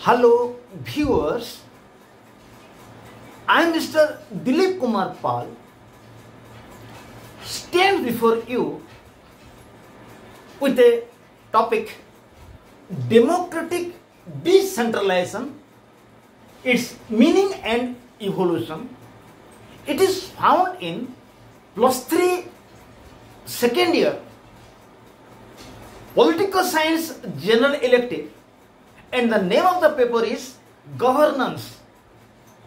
Hello viewers, I am Mr. Dilip Kumar Pal, stand before you with a topic democratic decentralization, its meaning and evolution. It is found in +3 second year Political Science General Elective, and the name of the paper is Governance,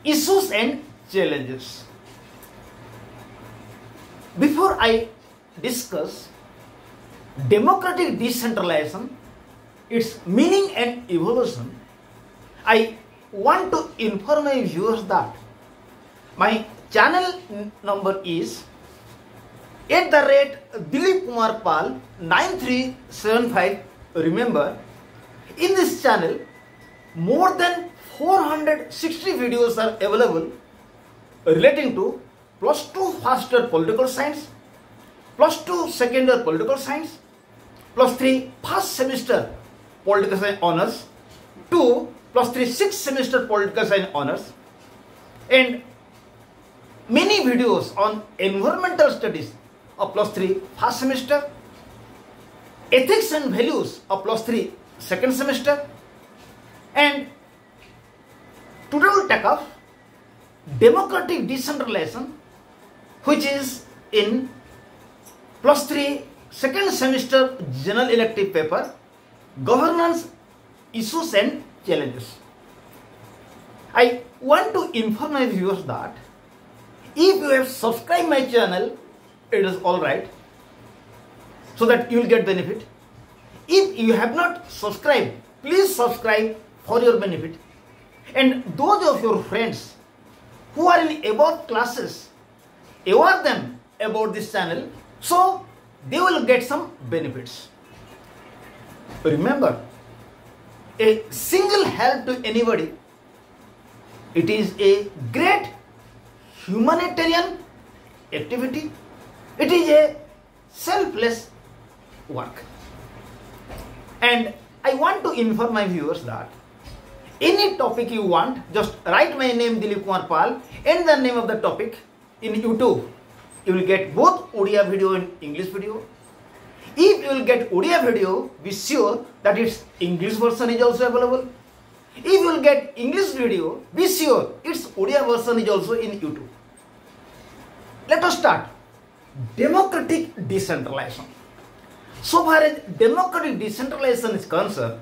Issues and Challenges. Before I discuss democratic decentralization, its meaning and evolution, I want to inform my viewers that my channel number is @Dilip Kumar Pal 9375. Remember, in this channel, more than 460 videos are available relating to +2 first year political science, +2 second year political science, +3 first semester political science honors, 2 +3 sixth semester political science honors, and many videos on environmental studies of +3 first semester, ethics and values of +3 second semester, and today we'll take up democratic decentralization, which is in +3 second semester general elective paper, Governance, Issues and Challenges. I want to inform my viewers that if you have subscribed my channel, it is alright, so that you will get benefit. If you have not subscribed, please subscribe for your benefit. And those of your friends who are in above classes, aware them about this channel so they will get some benefits. Remember, a single help to anybody, it is a great humanitarian activity. It is a selfless work. And I want to inform my viewers that any topic you want, just write my name Dilip Kumar Pal and the name of the topic in YouTube. You will get both Odia video and English video. If you will get Odia video, be sure that its English version is also available. If you will get English video, be sure its Odia version is also in YouTube. Let us start. Democratic decentralization. So far as democratic decentralization is concerned,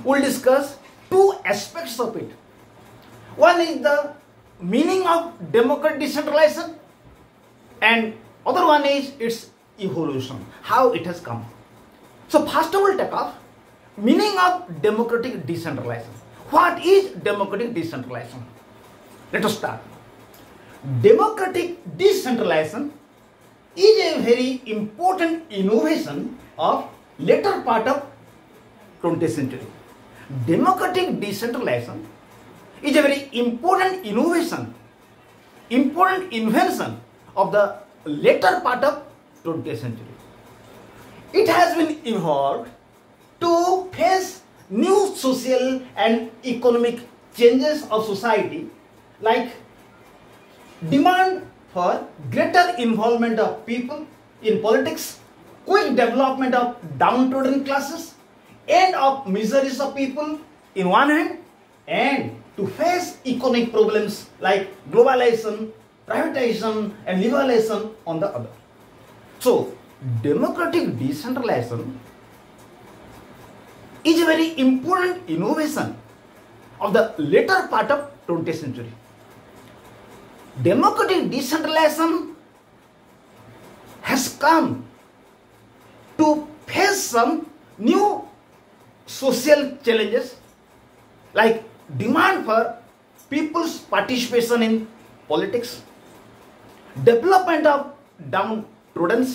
we will discuss two aspects of it. One is the meaning of democratic decentralization, and other one is its evolution, how it has come. So first we will take up meaning of democratic decentralization. What is democratic decentralization? Let us start. Democratic decentralization is a very important innovation of later part of 20th century. Democratic decentralization is a very important innovation, important invention of the later part of 20th century. It has been evolved to face new social and economic changes of society, like demand for greater involvement of people in politics, quick development of downtrodden classes, and of miseries of people in one hand, and to face economic problems like globalization, privatization and liberalization on the other. So, democratic decentralization is a very important innovation of the later part of 20th century. Democratic decentralization has come to face some new social challenges, like demand for people's participation in politics, development of downtrodden,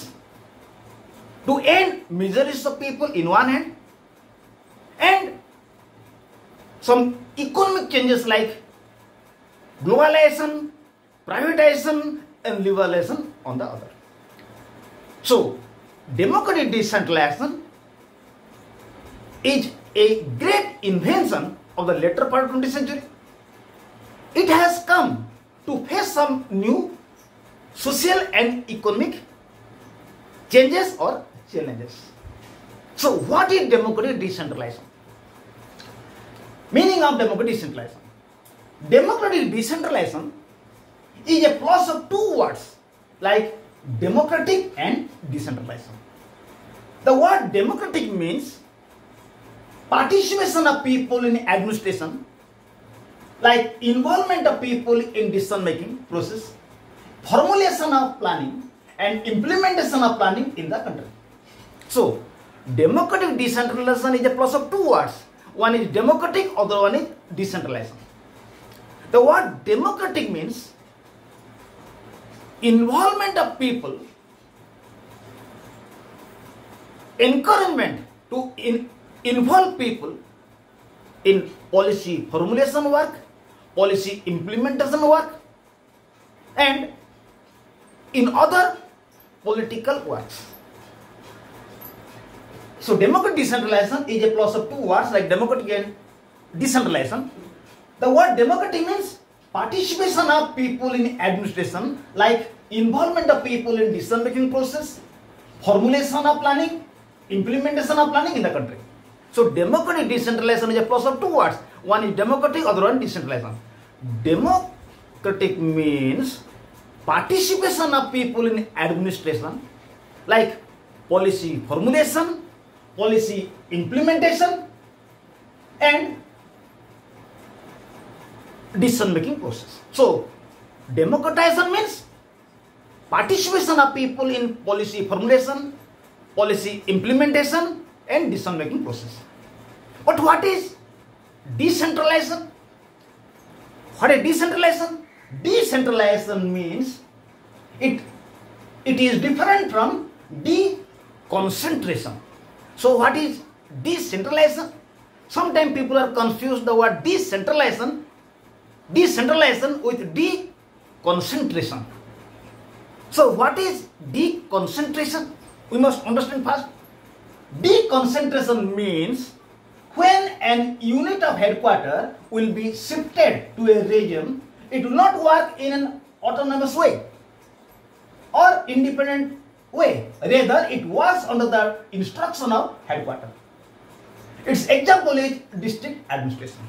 to end miseries of people in one hand, and some economic changes like globalization, privatization and liberalization on the other. So, democratic decentralization is a great invention of the later part of 20th century. It has come to face some new social and economic changes or challenges. So what is democratic decentralization? Meaning of democratic decentralization. Democratic decentralization is a plus of two words like democratic and decentralization. The word democratic means participation of people in administration, like involvement of people in decision making process, formulation of planning and implementation of planning in the country. So democratic decentralization is a plus of two words. One is democratic, other one is decentralization. The word democratic means involvement of people, encouragement to involve people in policy formulation work, policy implementation work, and in other political works. So democratic decentralization is a plus of two words like democratic and decentralization. The word democratic means participation of people in administration, like involvement of people in decision making process, formulation of planning, implementation of planning in the country. So democratic decentralization is a plus of two words. One is democratic, other one decentralization. Democratic means participation of people in administration, like policy formulation, policy implementation, and decision making process. So democratization means participation of people in policy formulation, policy implementation, and decision making process. But what is decentralization? What is decentralization? Decentralization means it is different from deconcentration. So what is decentralization? Sometimes people are confused the word decentralization with deconcentration. So what is deconcentration? We must understand first. Deconcentration means when an unit of headquarters will be shifted to a region, it will not work in an autonomous way or independent way. Rather, it works under the instruction of headquarters. Its example is district administration.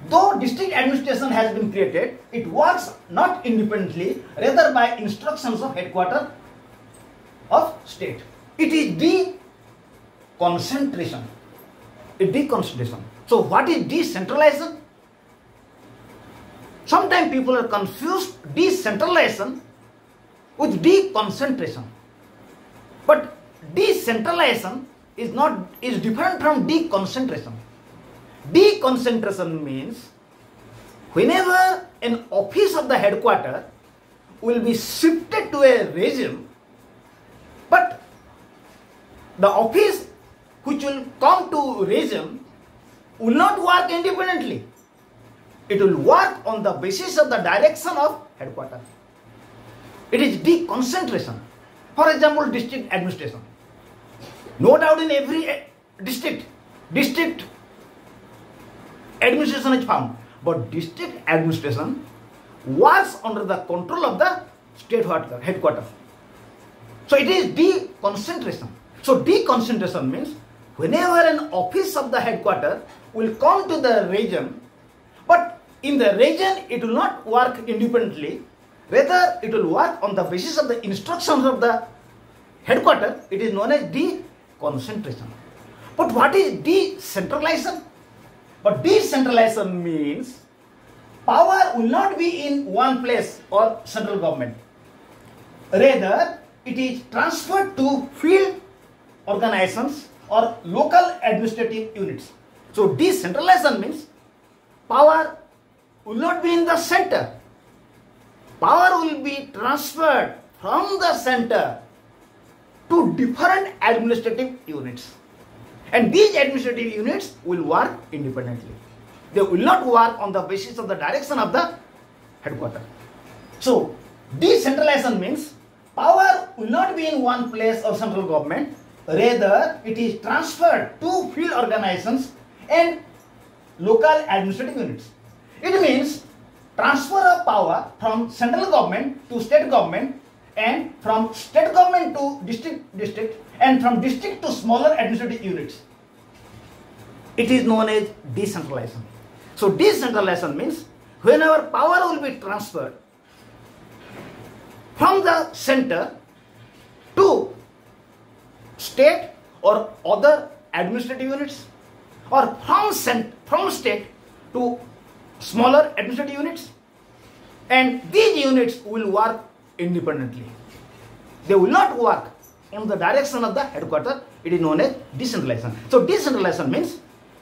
Though district administration has been created, it works not independently, rather by instructions of headquarters of state. It is deconcentration. So what is decentralization? Sometimes people are confused decentralization with deconcentration. But decentralization is different from deconcentration. Deconcentration means whenever an office of the headquarters will be shifted to a region, but the office which will come to region will not work independently. It will work on the basis of the direction of headquarters. It is deconcentration. For example, district administration. No doubt in every district administration is found, but district administration works under the control of the state headquarters. So it is deconcentration. So deconcentration means whenever an office of the headquarters will come to the region, but in the region it will not work independently, rather it will work on the basis of the instructions of the headquarters. It is known as deconcentration. But what is decentralization? But decentralization means power will not be in one place or central government. Rather, it is transferred to field organizations or local administrative units. So decentralization means power will not be in the center. Power will be transferred from the center to different administrative units. And these administrative units will work independently. They will not work on the basis of the direction of the headquarters. So decentralization means power will not be in one place or central government. Rather, it is transferred to field organizations and local administrative units. It means transfer of power from central government to state government, and from state government to district, and from district to smaller administrative units. It is known as decentralization. So decentralization means whenever power will be transferred from the center to state or other administrative units, or from state to smaller administrative units, and these units will work independently. They will not work in the direction of the headquarters. It is known as decentralization. So decentralization means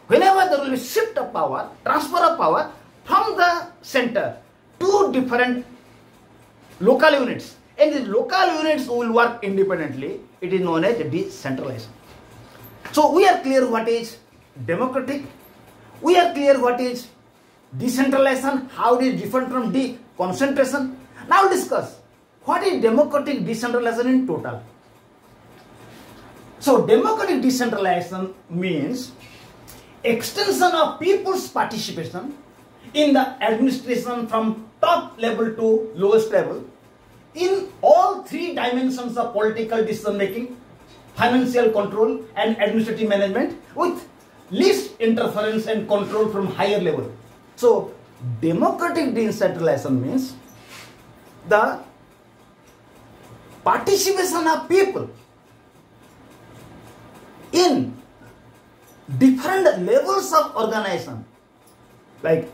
whenever there will be shift of power, transfer of power from the center to different local units, and the local units will work independently, it is known as decentralization. So we are clear what is democratic, we are clear what is decentralization, how it is different from deconcentration. Now discuss what is democratic decentralization in total. So democratic decentralization means extension of people's participation in the administration from top level to lowest level in all three dimensions of political decision making, financial control and administrative management, with least interference and control from higher level. So democratic decentralization means the participation of people in different levels of organization, like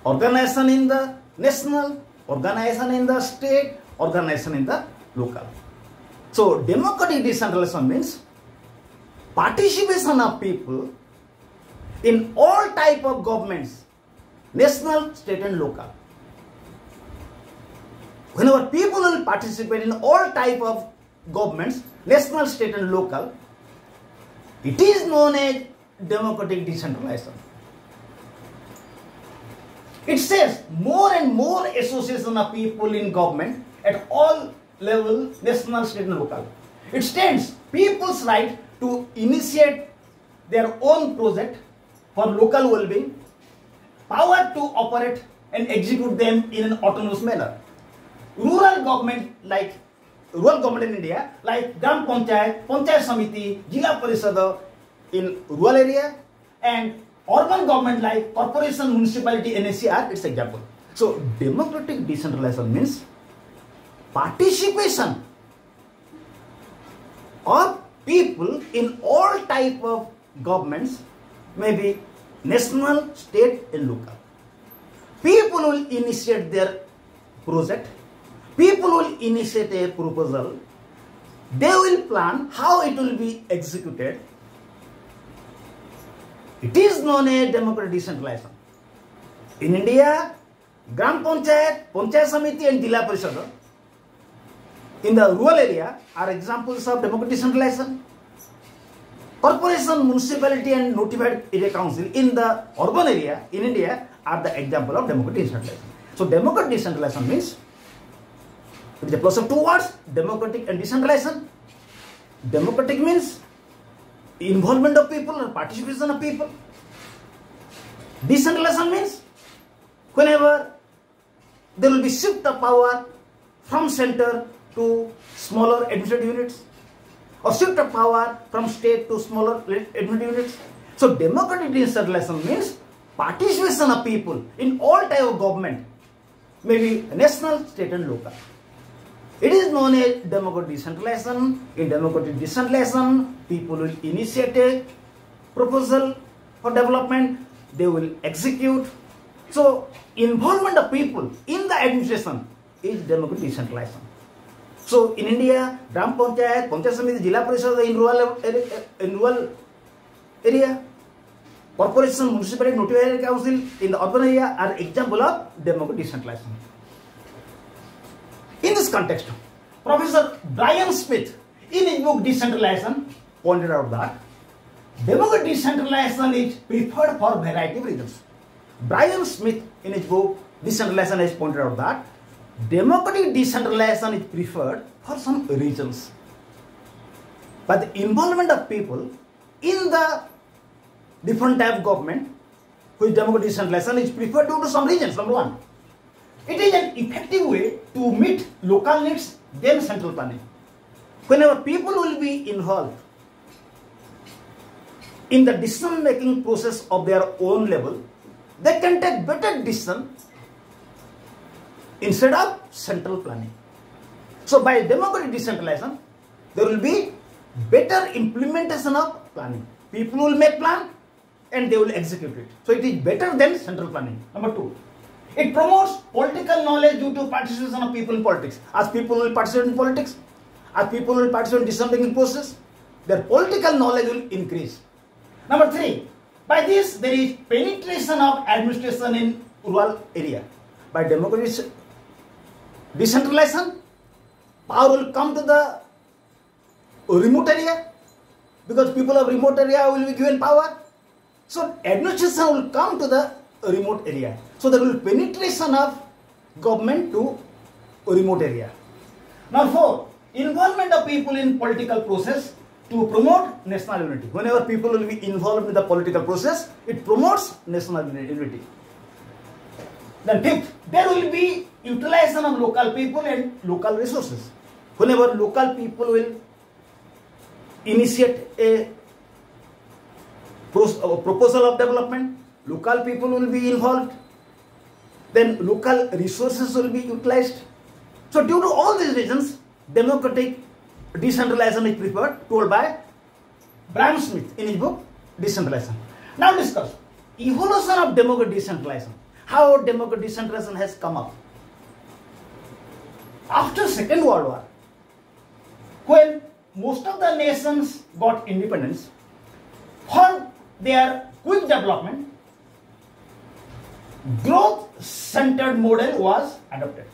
organization in the national, organization in the state, organization in the local. So democratic decentralization means participation of people in all type of governments, national, state and local. Whenever people will participate in all type of governments, national, state and local, it is known as democratic decentralization. It says more and more association of people in government at all levels, national, state and local. It stands people's right to initiate their own project for local well-being, power to operate and execute them in an autonomous manner. Rural government in India, like Gram Panchayat, Panchayat Samiti, Jila Parishad in rural area, and urban government like corporation, municipality, NACR, it's example. So democratic decentralization means participation of people in all type of governments, maybe national, state and local. People will initiate their project, people will initiate a proposal, they will plan how it will be executed. It is known as democratic decentralization. In India, Gram Panchayat, Panchayat Samiti and Jila Parishad in the rural area are examples of democratic decentralization. Corporation, municipality and notified area council in the urban area in India are the example of democratic decentralization. So democratic decentralization means, it is a plus of two words, democratic and decentralization. Democratic means involvement of people or participation of people. Decentralization means whenever there will be shift of power from center to smaller administrative units, or shift of power from state to smaller administrative units. So democratic decentralization means participation of people in all type of government, maybe national, state and local. It is known as democratic decentralization. In democratic decentralization, people will initiate a proposal for development, they will execute. So involvement of people in the administration is democratic decentralization. So in India, Gram Panchayat, Panchayat Samiti, Jila Parishad in rural area, corporation, municipality, notified area council in the urban area are example of democratic decentralization. In this context, Professor Brian Smith in his book Decentralization pointed out that democratic decentralization is preferred for a variety of reasons. Brian Smith in his book Decentralization has pointed out that democratic decentralization is preferred for some reasons. But the involvement of people in the different type of government, which democratic decentralization is preferred due to some reasons. Number one, it is an effective way to meet local needs than central planning. Whenever people will be involved in the decision making process of their own level, they can take better decision instead of central planning. So by democratic decentralization, there will be better implementation of planning. People will make plan and they will execute it. So it is better than central planning. Number two, it promotes political knowledge due to participation of people in politics. As people will participate in politics, as people will participate in decision making process, their political knowledge will increase. Number three, by this there is penetration of administration in rural area. By democratic decentralization, power will come to the remote area, because people of remote area will be given power. So administration will come to the remote area. So there will be penetration of government to remote area. Now four, involvement of people in political process to promote national unity. Whenever people will be involved in the political process, it promotes national unity. Then fifth, there will be utilization of local people and local resources. Whenever local people will initiate a proposal of development, local people will be involved, then local resources will be utilized. So due to all these reasons, democratic decentralization is preferred, told by Brian Smith in his book Decentralization. Now discuss evolution of democratic decentralization. How democratic decentralization has come up. After Second World War, when most of the nations got independence, for their quick development, growth-centered model was adopted.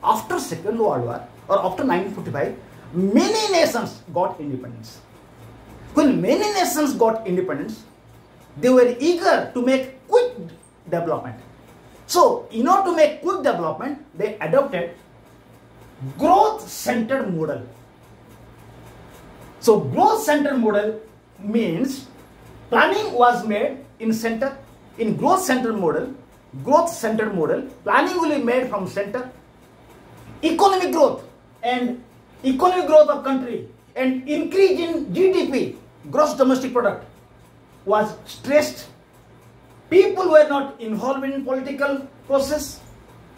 After Second World War, or after 1945, many nations got independence. When many nations got independence, they were eager to make quick development. So, in order to make quick development, they adopted growth-centered model. So, growth-centered model means planning was made in center. In growth-centered model, planning will be made from center. Economic growth of country and increase in GDP, gross domestic product, was stressed. People were not involved in political process.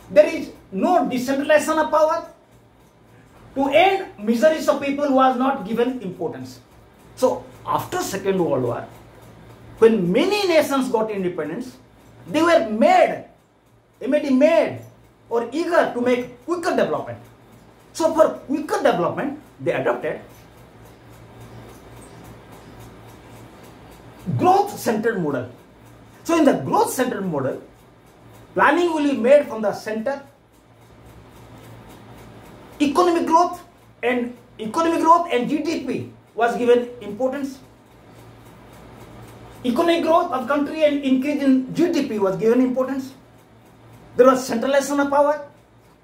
There is no decentralization of power. To end miseries of people was not given importance. So after Second World War, when many nations got independence, they were made or eager to make quicker development. So for quicker development, they adopted growth-centered model. So in the growth-centered model, planning will be made from the center. Economic growth and GDP was given importance. Economic growth of country and increase in GDP was given importance. There was centralization of power.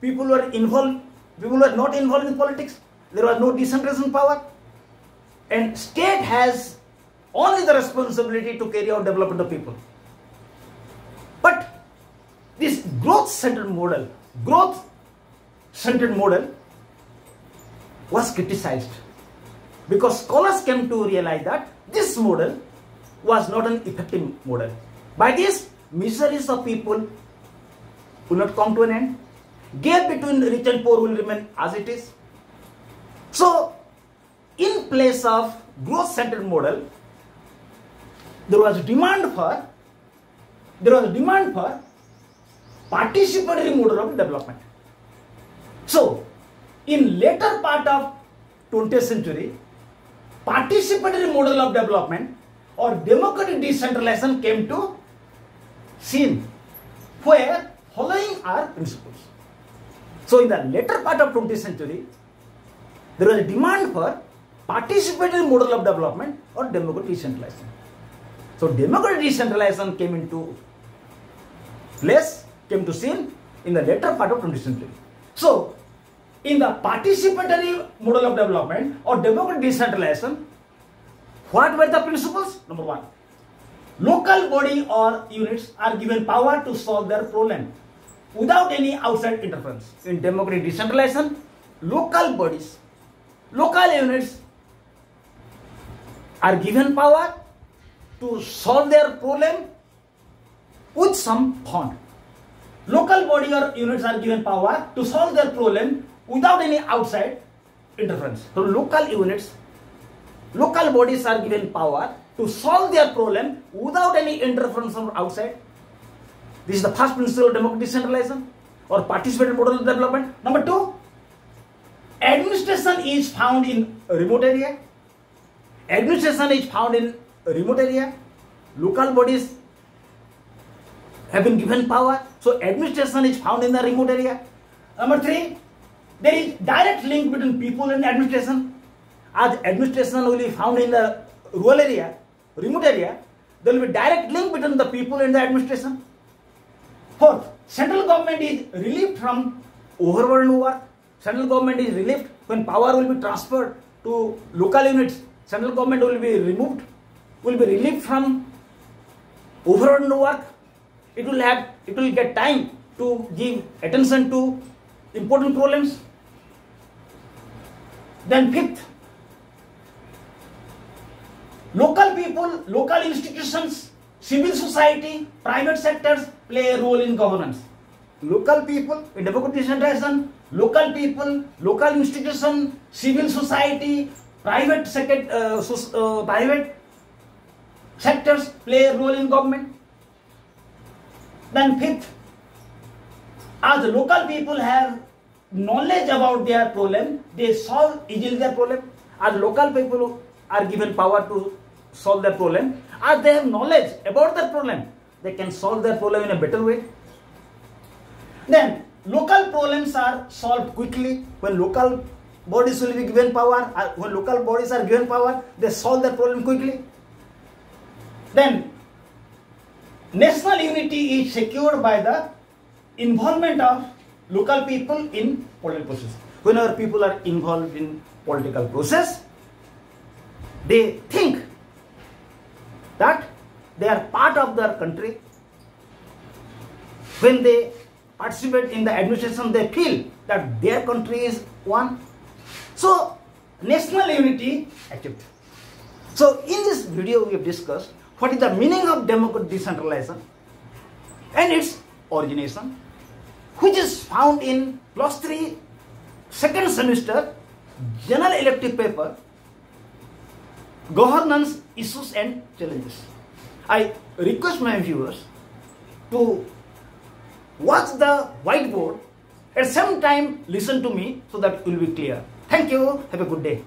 People were not involved in politics. There was no decentralization power. And state has only the responsibility to carry out development of people. But this growth-centered model was criticized, because scholars came to realize that this model was not an effective model. By this, miseries of people will not come to an end. Gap between rich and poor will remain as it is. So, in place of growth-centered model, there was a demand for participatory model of development. So, in later part of 20th century, participatory model of development or democratic decentralization came to scene, where following are principles. So in the later part of 20th century, there was a demand for participatory model of development or democratic decentralization. So democratic decentralization came to scene in the later part of 20th century. So in the participatory model of development or democratic decentralization, what were the principles? Number one, local body or units are given power to solve their problem without any outside interference. In democratic decentralization, local bodies, local units are given power to solve their problem with some fund. Local body or units are given power to solve their problem without any outside interference. So local units, local bodies are given power to solve their problem without any interference from outside. This is the first principle of democratic decentralization or participatory model of development. Number two, administration is found in a remote area. Administration is found in a remote area. Local bodies have been given power. So administration is found in the remote area. Number three, there is direct link between people and administration. As administration will be found in the rural area, remote area, there will be direct link between the people and the administration. Fourth, central government is relieved from overburden work. Central government is relieved when power will be transferred to local units. Central government will be removed, will be relieved from overburden work. It will get time to give attention to important problems. Then fifth, local people, local institutions, civil society, private sectors play a role in governance. Local people in democratic decentralization, local people, local institutions, civil society, private sectors play a role in government. Then fifth, as the local people have knowledge about their problem, they solve easily their problem. As local people are given power to solve their problem, as they have knowledge about their problem, they can solve their problem in a better way. Then local problems are solved quickly when local bodies will be given power. When local bodies are given power, they solve their problem quickly. Then national unity is secured by the involvement of local people in political process. Whenever people are involved in political process, they think that they are part of their country. When they participate in the administration, they feel that their country is one. So national unity achieved. So in this video we have discussed what is the meaning of democratic decentralization and its origination, which is found in +3 second semester general elective paper, governance issues and challenges. I request my viewers to watch the whiteboard, at the same time listen to me so that it will be clear. Thank you. Have a good day.